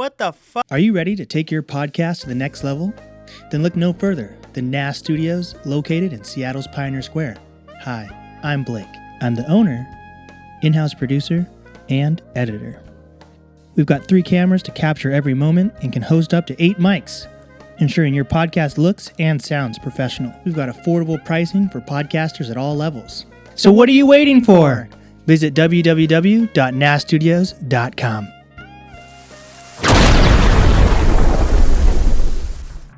What the fuck? Are you ready to take your podcast to the next level? Then look no further than NAST Studios, located in Seattle's Pioneer Square. Hi, I'm Blake. I'm the owner, in-house producer, and editor. We've got 3 cameras to capture every moment and can host up to 8 mics, ensuring your podcast looks and sounds professional. We've got affordable pricing for podcasters at all levels. So what are you waiting for? Visit www.naststudios.com.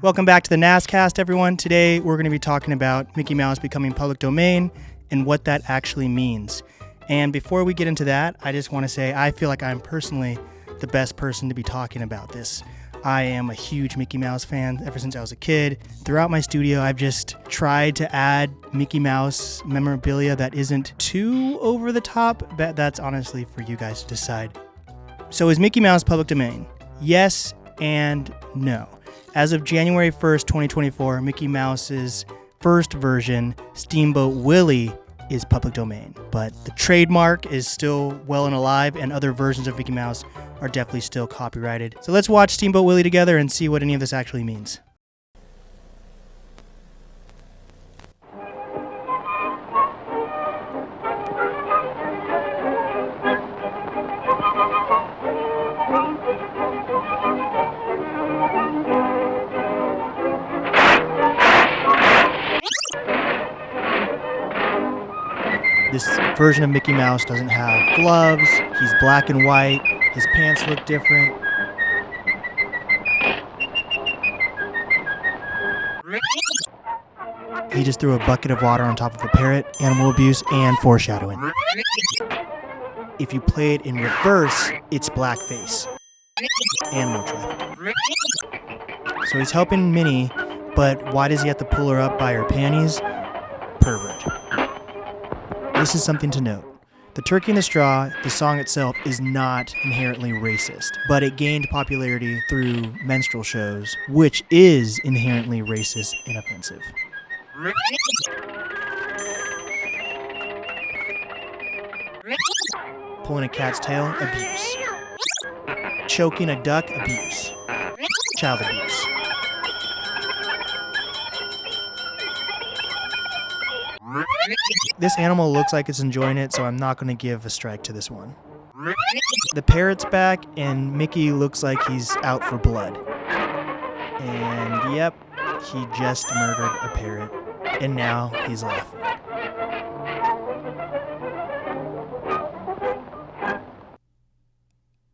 Welcome back to the NASTcast, everyone. Today we're going to be talking about Mickey Mouse becoming public domain and what that actually means. And before we get into that, I just want to say I feel like I'm personally the best person to be talking about this. I am a huge Mickey Mouse fan ever since I was a kid. Throughout my studio, I've just tried to add Mickey Mouse memorabilia that isn't too over the top, but that's honestly for you guys to decide. So is Mickey Mouse public domain? Yes and no. As of January 1st, 2024, Mickey Mouse's first version, Steamboat Willie, is public domain. But the trademark is still well and alive, and other versions of Mickey Mouse are definitely still copyrighted. So let's watch Steamboat Willie together and see what any of this actually means. This version of Mickey Mouse doesn't have gloves, he's black and white, his pants look different. He just threw a bucket of water on top of a parrot, animal abuse, and foreshadowing. If you play it in reverse, it's blackface. Animal trafficking. So he's helping Minnie, but why does he have to pull her up by her panties? Pervert. This is something to note. The Turkey in the Straw, the song itself, is not inherently racist, but it gained popularity through minstrel shows, which is inherently racist and offensive. Pulling a cat's tail, abuse. Choking a duck, abuse. Child abuse. This animal looks like it's enjoying it, so I'm not going to give a strike to this one. The parrot's back, and Mickey looks like he's out for blood. And yep, he just murdered a parrot, and now he's laughing.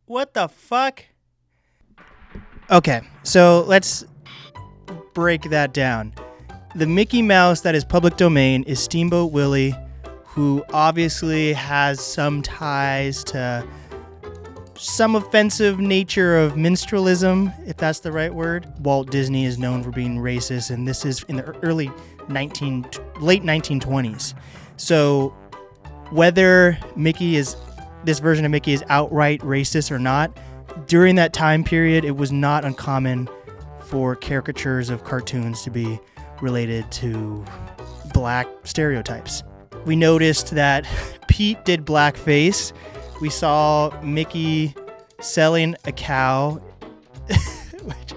What the fuck? Okay, so let's break that down. The Mickey Mouse that is public domain is Steamboat Willie, who obviously has some ties to some offensive nature of minstrelsism, if that's the right word. Walt Disney is known for being racist, and this is in the late 1920s. So whether this version of Mickey is outright racist or not, during that time period, it was not uncommon for caricatures of cartoons to be related to black stereotypes. We noticed that Pete did blackface. We saw Mickey selling a cow, which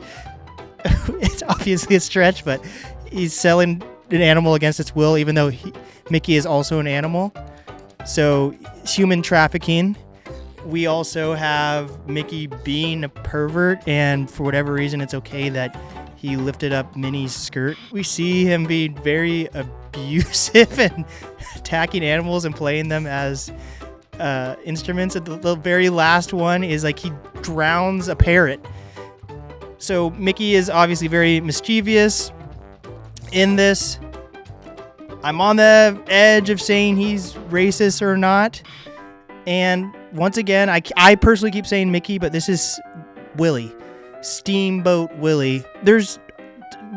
it's obviously a stretch, but he's selling an animal against its will, even though Mickey is also an animal. So human trafficking. We also have Mickey being a pervert, and for whatever reason, it's okay that he lifted up Minnie's skirt. We see him being very abusive and attacking animals and playing them as instruments. The very last one is like he drowns a parrot. So Mickey is obviously very mischievous in this. I'm on the edge of saying he's racist or not. And once again, I personally keep saying Mickey, but this is Willie. Steamboat Willie. There's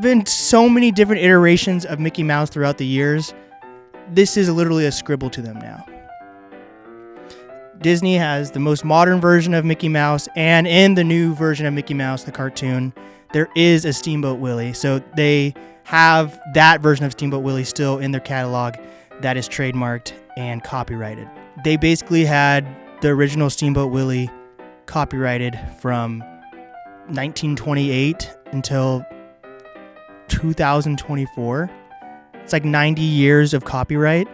been so many different iterations of Mickey Mouse throughout the years. This is literally a scribble to them now. Disney has the most modern version of Mickey Mouse, and in the new version of Mickey Mouse, the cartoon, there is a Steamboat Willie. So they have that version of Steamboat Willie still in their catalog that is trademarked and copyrighted. They basically had the original Steamboat Willie copyrighted from 1928 until 2024. It's like 90 years of copyright.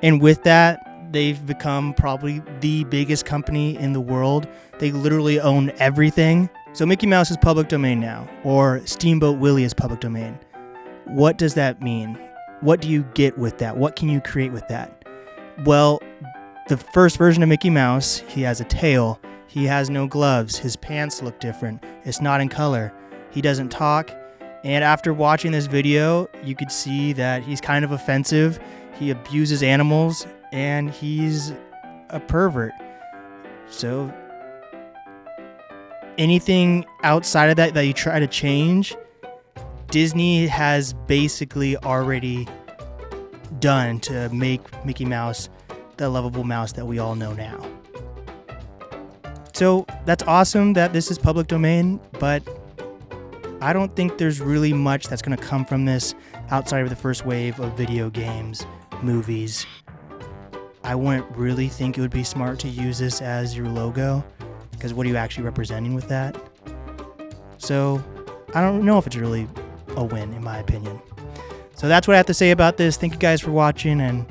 And with that, they've become probably the biggest company in the world. They literally own everything. So Mickey Mouse is public domain now, or Steamboat Willie is public domain. What does that mean? What do you get with that? What can you create with that? Well, the first version of Mickey Mouse, he has a tail. He has no gloves. His pants look different. It's not in color. He doesn't talk. And after watching this video, you could see that he's kind of offensive. He abuses animals, and he's a pervert. So anything outside of that you try to change, Disney has basically already done to make Mickey Mouse the lovable mouse that we all know now. So that's awesome that this is public domain, but I don't think there's really much that's going to come from this outside of the first wave of video games, movies. I wouldn't really think it would be smart to use this as your logo, because what are you actually representing with that? So I don't know if it's really a win, in my opinion. So that's what I have to say about this. Thank you guys for watching, and